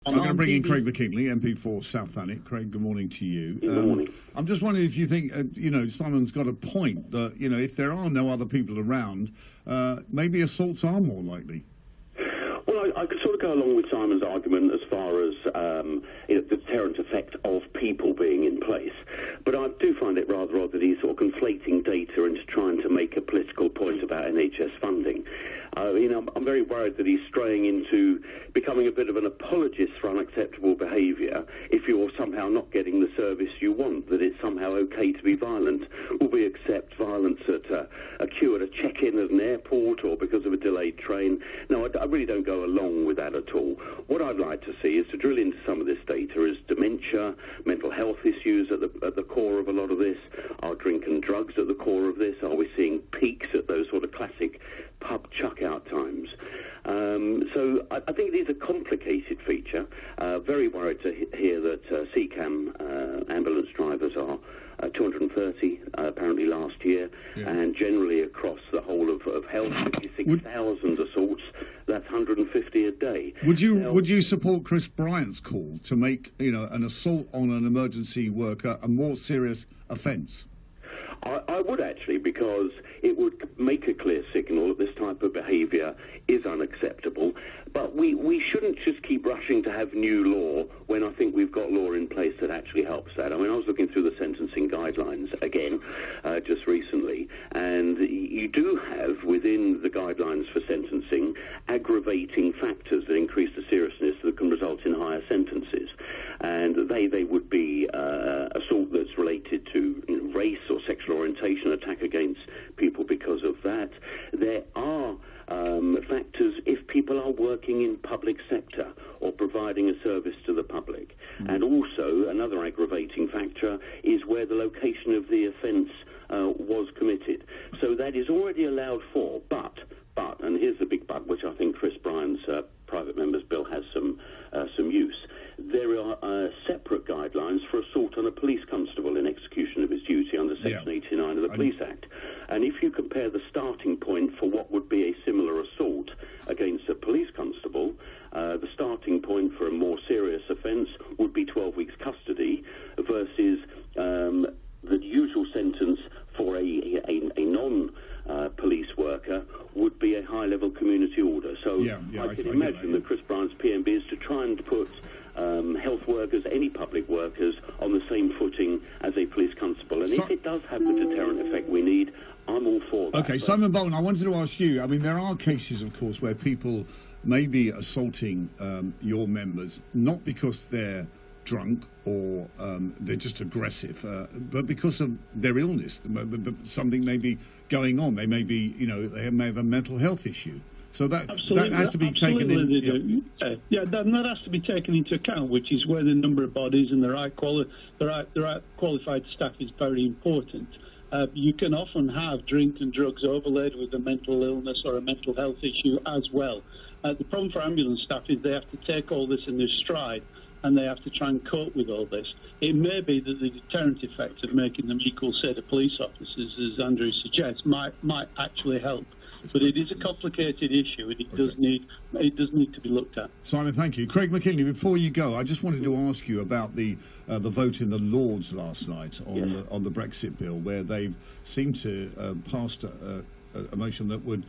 I'm going to bring in Craig Mackinlay, MP for South Thanet. Craig, good morning to you. Good morning. I'm just wondering if you think, Simon's got a point that, if there are no other people around, maybe assaults are more likely. Well, I could sort of go along with Simon's argument as far as the deterrent effect of people being in place. But I do find it rather odd that he's sort of conflating data into trying to make a political point about NHS funding. I'm very worried that he's straying into becoming a bit of an apologist for unacceptable behaviour if you're somehow not getting the service you want, that it's somehow okay to be violent. Will we accept violence at a queue at a check-in at an airport or because of a delayed train? No, I really don't go along with that at all. What I'd like to see is to drill into some of this data. Is dementia, mental health issues at the core of a lot of this? Are drink and drugs at the core of this? Are we seeing peaks at those sort of classic pub chuck-out times? So I think it is a complicated feature. Very worried to hear that CCAM ambulance drivers are 230 apparently last year, and generally across the whole of health, 56,000 assaults. That's 150 a day. Would you support Chris Bryant's call to make an assault on an emergency worker a more serious offence? I would actually, because it would make a clear signal that this type of behaviour is unacceptable. But we shouldn't just keep rushing to have new law when I think we've got law in place that actually helps that. I mean, I was looking through the sentencing guidelines again just recently, and you do have within the guidelines for sentencing aggravating factors that increase the seriousness that can result in higher sentences. And they would be assault that's related to race or sexual orientation, attack against people because of that. There are factors if people are working in public sector or providing a service to the public. And also another aggravating factor is where the location of the offence was committed. So that is already allowed for, but, and here's the big but, which I think Chris Bryan's private member's bill has some use. There are separate guidelines for assault on a police constable in execution of his duty under Section 89 of the Police Act. And if you compare the starting point for what would be a similar assault against a police constable, the starting point for a more serious offence would be 12 weeks custody versus the usual sentence for a non-police worker would be a high-level community order. So I can imagine that Chris Bryant's PMB is to try and put health workers, any public workers, on the same footing as a police constable. And if it does have the deterrent effect we need, I'm all for that. Okay, Simon Bolton, I wanted to ask you, I mean, there are cases, of course, where people may be assaulting your members, not because they're drunk or they're just aggressive, but because of their illness. Something may be going on. They may be, they may have a mental health issue. So that has to be taken in. That has to be taken into account, which is where the number of bodies and the right qualified staff is very important. You can often have drink and drugs overlaid with a mental illness or a mental health issue as well. The problem for ambulance staff is they have to take all this in their stride, and they have to try and cope with all this. It may be that the deterrent effect of making them equal, say, to police officers, as Andrew suggests, might actually help. But it is a complicated issue, and it does need to be looked at. Simon, thank you. Craig Mackinlay, before you go, I just wanted to ask you about the vote in the Lords last night on the Brexit bill, where they've seemed to pass a motion that would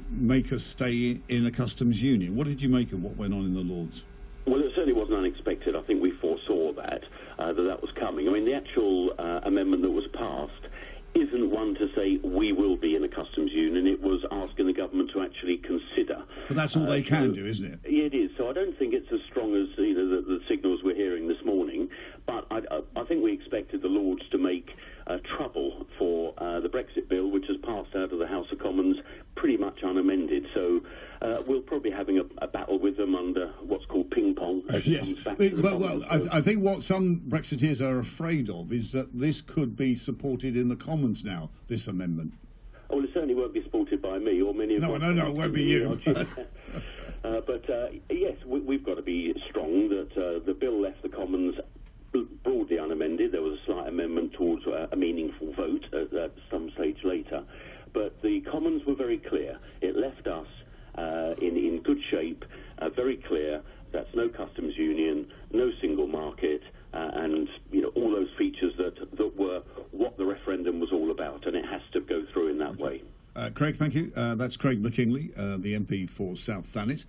make us stay in a customs union. What did you make of what went on in the Lords? Well, it certainly wasn't unexpected. I think we foresaw that was coming. I mean, the actual amendment that was passed isn't one to say we will be in a customs union. It was asking the government to actually consider. But that's all they can do, isn't it? It is. So I don't think it's as strong as the signals we're hearing this morning. But I think we expected the Lords to make trouble for the Brexit bill, which has passed out of the House of Commons pretty much unamended. So we'll probably be having a battle with them under what's called ping pong. Yes, I think what some Brexiteers are afraid of is that this could be supported in the Commons now, this amendment. Oh, well, it certainly won't be supported by me or many of No, it won't be you. But yes, we've got to be strong that the bill left the Commons broadly unamended. There was a slight amendment towards a meaningful vote at some stage later. But the Commons were very clear. It left us in good shape, very clear. That's no customs union. features that were what the referendum was all about, and it has to go through in that way. Craig, thank you. That's Craig Mackinlay, the MP for South Thanet.